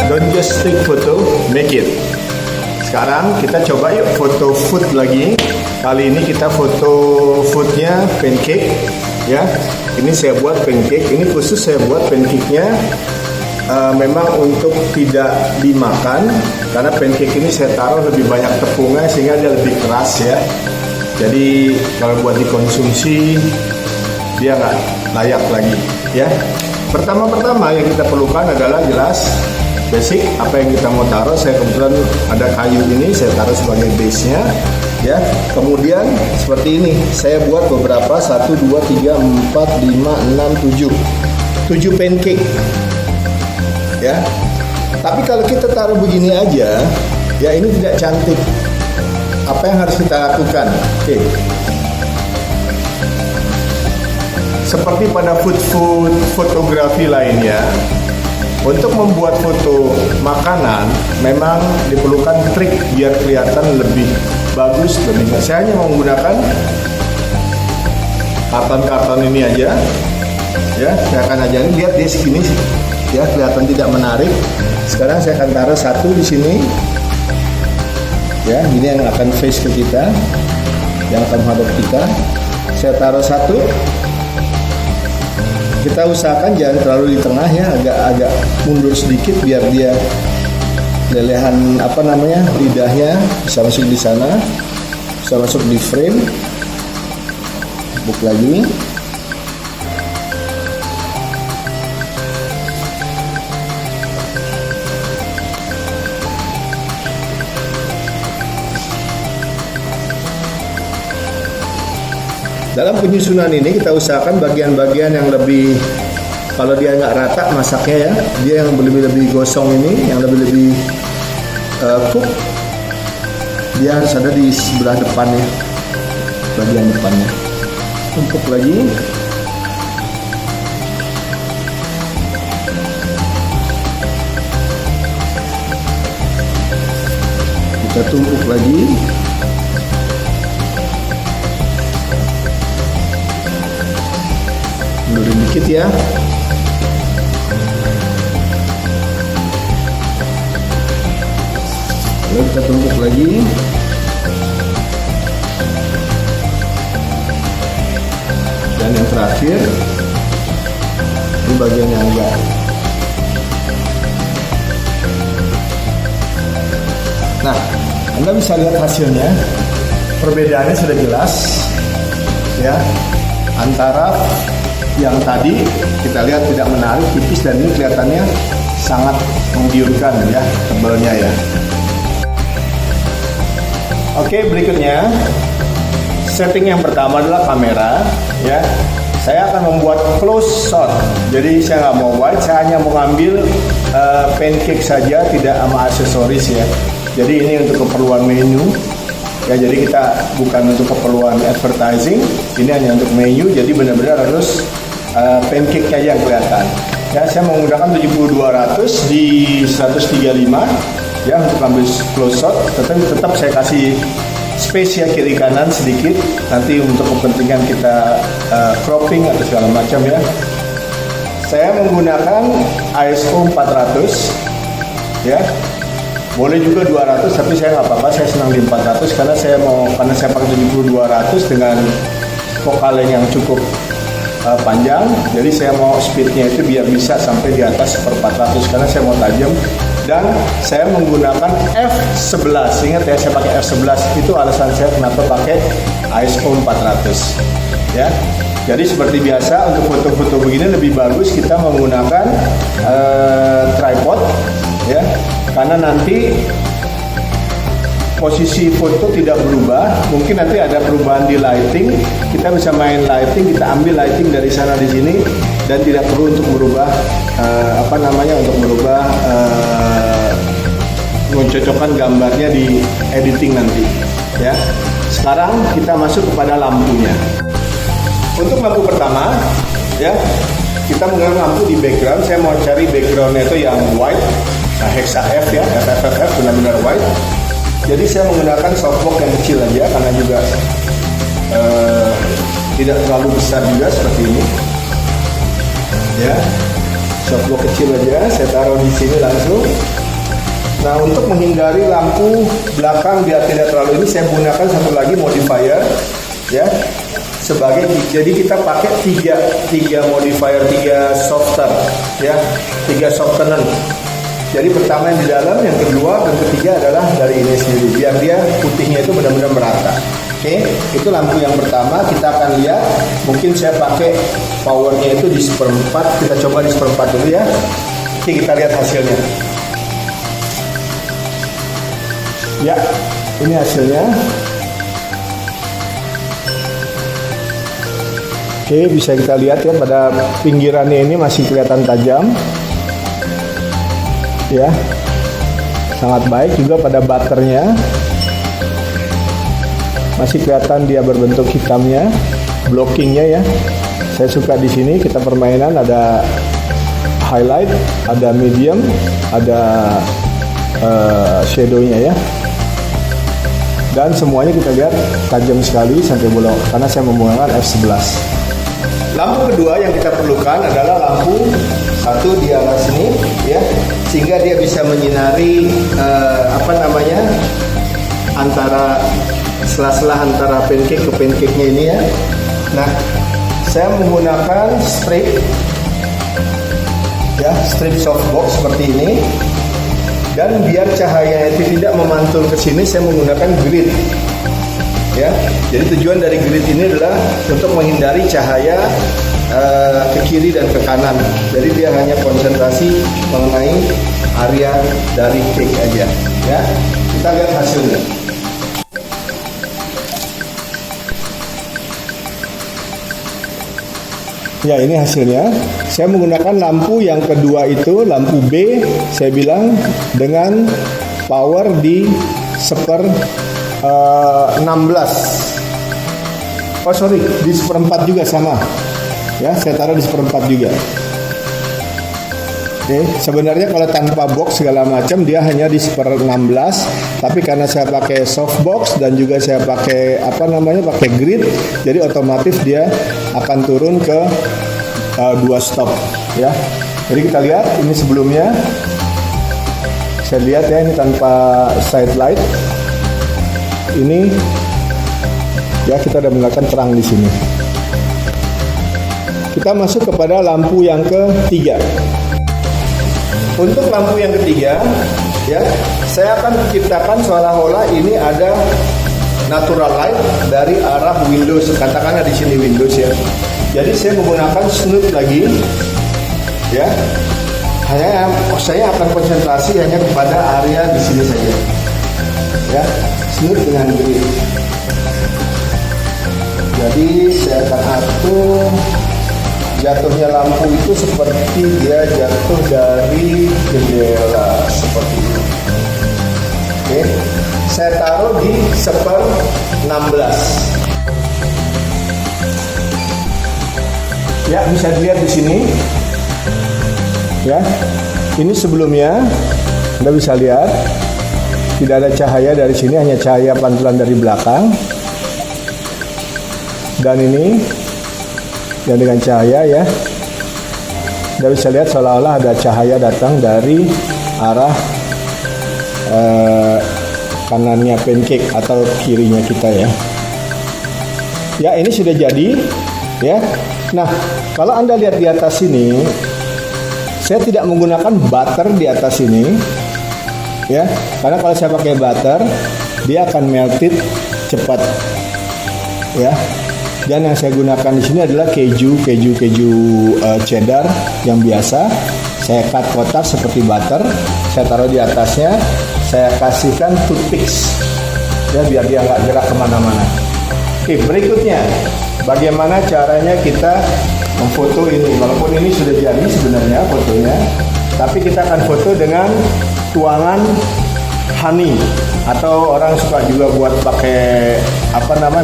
Don't just take photo, make it. Sekarang kita coba yuk foto food lagi. Kali ini kita foto foodnya pancake ya. Ini saya buat pancake. Ini khusus saya buat pancake-nya memang untuk tidak dimakan, karena pancake ini saya taruh lebih banyak tepungnya sehingga dia lebih keras ya. Jadi kalau buat dikonsumsi dia nggak layak lagi ya. Pertama-tama yang kita perlukan adalah jelas basic apa yang kita mau taruh. Saya kebetulan ada kayu ini, saya taruh sebagai base-nya ya. Kemudian seperti ini saya buat beberapa 1, 2, 3, 4, 5, 6, 7 pancake ya. Tapi kalau kita taruh begini aja ya, ini tidak cantik. Apa yang harus kita lakukan? Oke. Seperti pada fotografi lainnya, untuk membuat foto makanan memang diperlukan trik biar kelihatan lebih bagus, lebih. Saya hanya menggunakan karton-karton ini aja ya. Saya akan ajarin, lihat dia segini ya, kelihatan tidak menarik. Sekarang saya akan taruh satu di sini ya. Ini yang akan face ke kita, yang akan menghadap kita. Saya taruh satu. Kita usahakan jangan terlalu di tengah ya, agak mundur sedikit biar dia lelehan lidahnya bisa masuk di sana, bisa masuk di frame. Buk lagi. Dalam penyusunan ini kita usahakan bagian-bagian yang lebih, kalau dia nggak rata masaknya ya, dia yang lebih gosong ini, yang lebih cook, dia harus ada di sebelah depannya, bagian depannya. Tumpuk lagi. Kita tumpuk lagi. Mundurin dikit ya. Lalu kita tumpuk lagi. Dan yang terakhir, ini bagian yang enggak. Nah, Anda bisa lihat hasilnya. Perbedaannya sudah jelas ya, antara yang tadi kita lihat tidak menarik, tipis, dan ini kelihatannya sangat menggiurkan ya, tebalnya ya. Oke, berikutnya setting yang pertama adalah kamera ya. Saya akan membuat close shot, jadi saya nggak mau wide, saya hanya mau ngambil pancake saja, tidak sama aksesoris ya. Jadi ini untuk keperluan menu ya, jadi kita bukan untuk keperluan advertising, ini hanya untuk menu. Jadi benar-benar harus pancake aja yang kelihatan ya. Saya menggunakan 70-200 di 135 ya untuk ambil close shot. Tetap saya kasih space ya, kiri kanan sedikit, nanti untuk kepentingan kita cropping atau segala macam ya. Saya menggunakan ISO 400 ya, boleh juga 200, tapi saya nggak apa-apa, saya senang di 400 karena saya pakai 70-200 dengan vokal yang cukup panjang. Jadi saya mau speednya itu biar bisa sampai di atas 400 karena saya mau tajam. Dan saya menggunakan f11. Ingat ya, saya pakai f11, itu alasan saya kenapa pakai ISO 400 ya. Jadi seperti biasa untuk foto-foto begini lebih bagus kita menggunakan tripod ya, karena nanti posisi foto tidak berubah. Mungkin nanti ada perubahan di lighting, kita bisa main lighting, kita ambil lighting dari sana di sini, dan tidak perlu untuk merubah mencocokkan gambarnya di editing nanti ya. Sekarang kita masuk kepada lampunya. Untuk lampu pertama ya, kita menggunakan lampu di background. Saya mau cari backgroundnya itu yang white, hexa F ya, FFF benar-benar white. Jadi saya menggunakan softbox yang kecil aja karena juga tidak terlalu besar juga seperti ini. Ya, softbox kecil aja, saya taruh di sini langsung. Nah, untuk menghindari lampu belakang biar tidak terlalu ini, saya gunakan satu lagi modifier, ya. Jadi kita pakai tiga modifier, 3 softer, ya, 3 softener. Jadi pertama yang di dalam, yang kedua dan ketiga adalah dari ini sendiri, biar dia putihnya itu benar-benar merata. Oke, itu lampu yang pertama. Kita akan lihat, mungkin saya pakai powernya itu di 1/4. Kita coba di 1/4 dulu ya. Oke, kita lihat hasilnya. Ya, ini hasilnya. Oke, bisa kita lihat ya, pada pinggirannya ini masih kelihatan tajam. Ya, sangat baik juga pada butternya. Masih kelihatan dia berbentuk hitamnya, blockingnya ya. Saya suka di sini kita permainan, ada highlight, ada medium, ada shadownya ya. Dan semuanya kita lihat tajam sekali sampai bolong karena saya menggunakan f11. Lampu kedua yang kita perlukan adalah lampu satu di arah sini ya, sehingga dia bisa menyinari antara sela-sela antara pancake ke pancake-nya ini ya. Nah, saya menggunakan strip ya, strip softbox seperti ini. Dan biar cahaya itu tidak memantul ke sini, saya menggunakan grid. Ya, jadi tujuan dari grid ini adalah untuk menghindari cahaya ke kiri dan ke kanan. Jadi dia hanya konsentrasi mengenai area dari cake aja. Ya, kita lihat hasilnya. Ya, ini hasilnya. Saya menggunakan lampu yang kedua itu, lampu B, saya bilang dengan power di 1/16. Oh sorry, di 1/4 juga sama. Ya, saya taruh di 1/4 juga. Oke, sebenarnya kalau tanpa box segala macam dia hanya di 1/16, tapi karena saya pakai softbox dan juga saya pakai pakai grid, jadi otomatis dia akan turun ke 2 stop ya. Jadi kita lihat ini sebelumnya, saya lihat ya, ini tanpa side light. Ini ya, kita udah menggunakan terang di sini. Kita masuk kepada lampu yang ketiga. Untuk lampu yang ketiga, ya, saya akan ciptakan seolah-olah ini ada natural light dari arah Windows. Katakanlah di sini Windows ya. Jadi saya menggunakan snoot lagi, ya. Saya akan konsentrasi hanya kepada area di sini saja, ya. Snoot dengan grid. Jadi saya akan atur jatuhnya lampu itu seperti dia jatuh dari jendela seperti ini. Oke, saya taruh di 1/16. Ya, bisa dilihat di sini. Ya, ini sebelumnya Anda bisa lihat tidak ada cahaya dari sini, hanya cahaya pantulan dari belakang. Dan ini yang dengan cahaya ya, Anda bisa lihat seolah-olah ada cahaya datang dari arah kanannya pancake atau kirinya kita ya. Ya, ini sudah jadi ya. Nah, kalau Anda lihat di atas sini, saya tidak menggunakan butter di atas ini ya, karena kalau saya pakai butter dia akan melted cepat ya. Dan yang saya gunakan di sini adalah keju cheddar yang biasa. Saya cut kotak seperti butter. Saya taruh di atasnya. Saya kasihkan toothpicks, ya, biar dia nggak gerak kemana-mana. Oke, berikutnya, bagaimana caranya kita memfoto ini? Walaupun ini sudah jadi sebenarnya fotonya, tapi kita akan foto dengan tuangan honey, atau orang suka juga buat pakai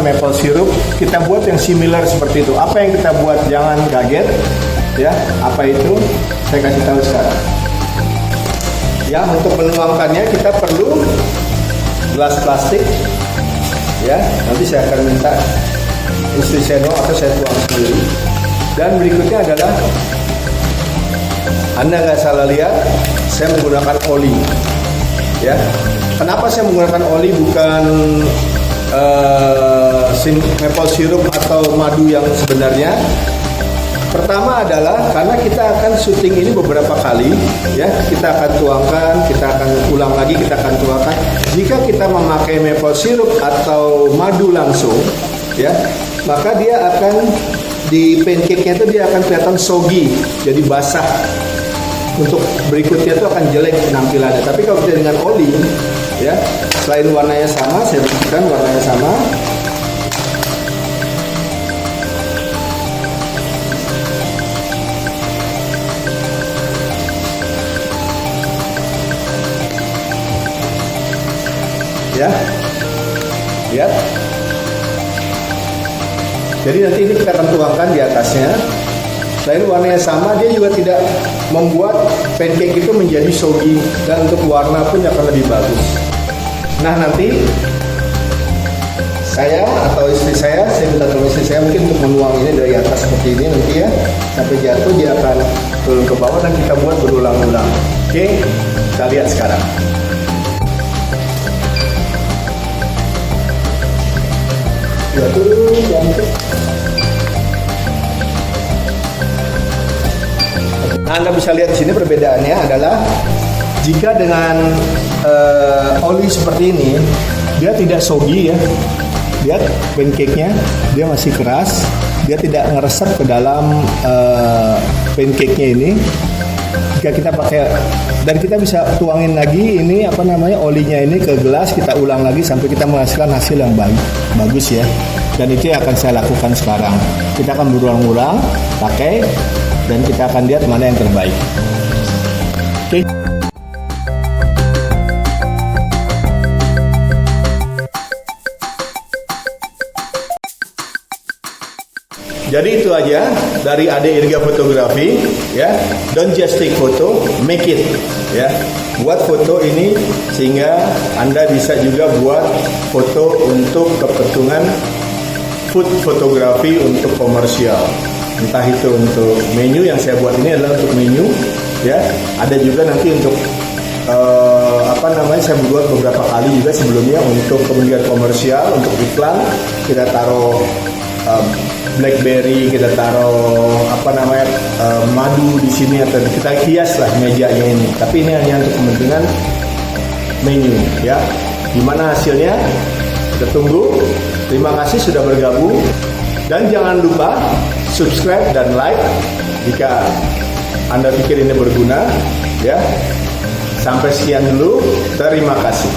maple syrup. Kita buat yang similar seperti itu. Apa yang kita buat, jangan kaget ya. Apa itu? Saya kasih tahu sekarang. Ya, untuk menuangkannya kita perlu gelas plastik. Ya, nanti saya akan minta istri saya doang atau saya tuang sendiri. Dan berikutnya adalah, Anda nggak salah lihat, saya menggunakan oli. Ya, kenapa saya menggunakan oli bukan maple syrup atau madu yang sebenarnya? Pertama adalah karena kita akan syuting ini beberapa kali, ya, kita akan tuangkan, kita akan ulang lagi, kita akan tuangkan. Jika kita memakai maple syrup atau madu langsung, ya, maka dia akan di pancake-nya itu dia akan kelihatan soggy, jadi basah. Untuk berikutnya itu akan jelek penampilannya. Tapi kalau kita dengan oli, ya, selain warnanya sama, saya berikan warnanya sama. Ya, lihat. Jadi nanti ini kita akan tuangkan di atasnya. Selain warnanya sama, dia juga tidak membuat pancake itu menjadi soggy, dan untuk warna pun akan lebih bagus. Nah, nanti saya atau istri saya minta tolong istri saya mungkin untuk menuang ini dari atas seperti ini nanti, ya, sampai jatuh dia akan turun ke bawah dan kita buat berulang-ulang. Oke, kita lihat sekarang. Nah, Anda bisa lihat di sini perbedaannya adalah jika dengan oli seperti ini, dia tidak soggy, ya. Lihat pancake-nya, dia masih keras, dia tidak ngeresep ke dalam pancake-nya ini. Jika kita pakai, dan kita bisa tuangin lagi ini olinya ini ke gelas, kita ulang lagi sampai kita menghasilkan hasil yang bagus, ya. Dan itu yang akan saya lakukan sekarang. Kita akan berulang-ulang pakai, dan kita akan lihat mana yang terbaik. Oke. Jadi itu aja dari Ade Irga Fotografi, ya. Don't just take photo, make it, ya. Buat foto ini sehingga Anda bisa juga buat foto untuk kepentingan food fotografi untuk komersial. Entah itu untuk menu, yang saya buat ini adalah untuk menu, ya. Ada juga nanti untuk saya buat beberapa kali juga sebelumnya untuk kemudian komersial, untuk iklan. Kita taruh blackberry, kita taruh madu di sini, atau kita hias lah mejanya ini. Tapi ini hanya untuk kepentingan menu, ya. Gimana hasilnya? Kita tunggu. Terima kasih sudah bergabung, dan jangan lupa subscribe dan like jika Anda pikir ini berguna, ya. Sampai sekian dulu. Terima kasih.